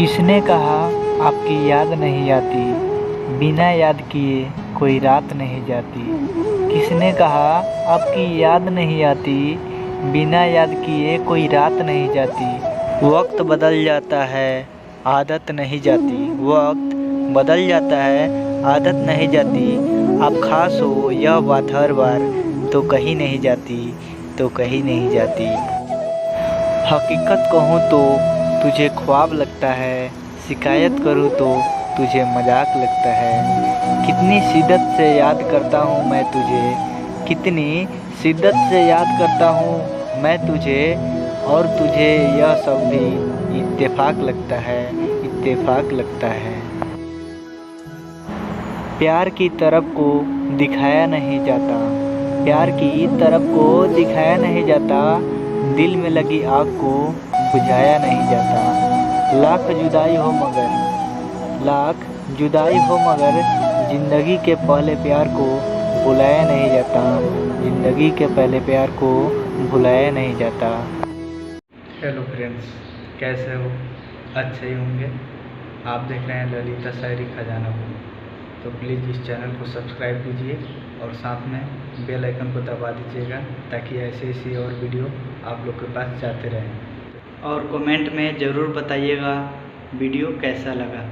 किसने कहा आपकी याद नहीं आती, बिना याद किए कोई रात नहीं जाती। किसने कहा आपकी याद नहीं आती, बिना याद किए कोई रात नहीं जाती। वक्त बदल जाता है, आदत नहीं जाती। वक्त बदल जाता है, आदत नहीं जाती। आप खास हो यह बात हर बार तो कहीं नहीं जाती, तो कहीं नहीं जाती। हकीकत कहूँ तो तुझे ख्वाब लगता है, शिकायत करूँ तो तुझे मजाक लगता है। कितनी शिद्दत से याद करता हूँ मैं तुझे, कितनी शिद्दत से याद करता हूँ मैं तुझे, और तुझे यह सब भी इत्तेफाक लगता है, इत्तेफाक लगता है। प्यार की तरफ को दिखाया नहीं जाता, प्यार की तरफ को दिखाया नहीं जाता। दिल में लगी आग को बुझाया नहीं जाता। लाख जुदाई हो मगर, लाख जुदाई हो मगर, ज़िंदगी के पहले प्यार को भुलाया नहीं जाता, ज़िंदगी के पहले प्यार को भुलाया नहीं जाता। हेलो फ्रेंड्स, कैसे हो? अच्छे ही होंगे। आप देख रहे हैं ललिता शायरी खजाना को। तो प्लीज़ इस चैनल को सब्सक्राइब कीजिए और साथ में बेल आइकन को दबा दीजिएगा, ताकि ऐसे ऐसी और वीडियो आप लोग के पास जाते रहें। और कमेंट में ज़रूर बताइएगा वीडियो कैसा लगा।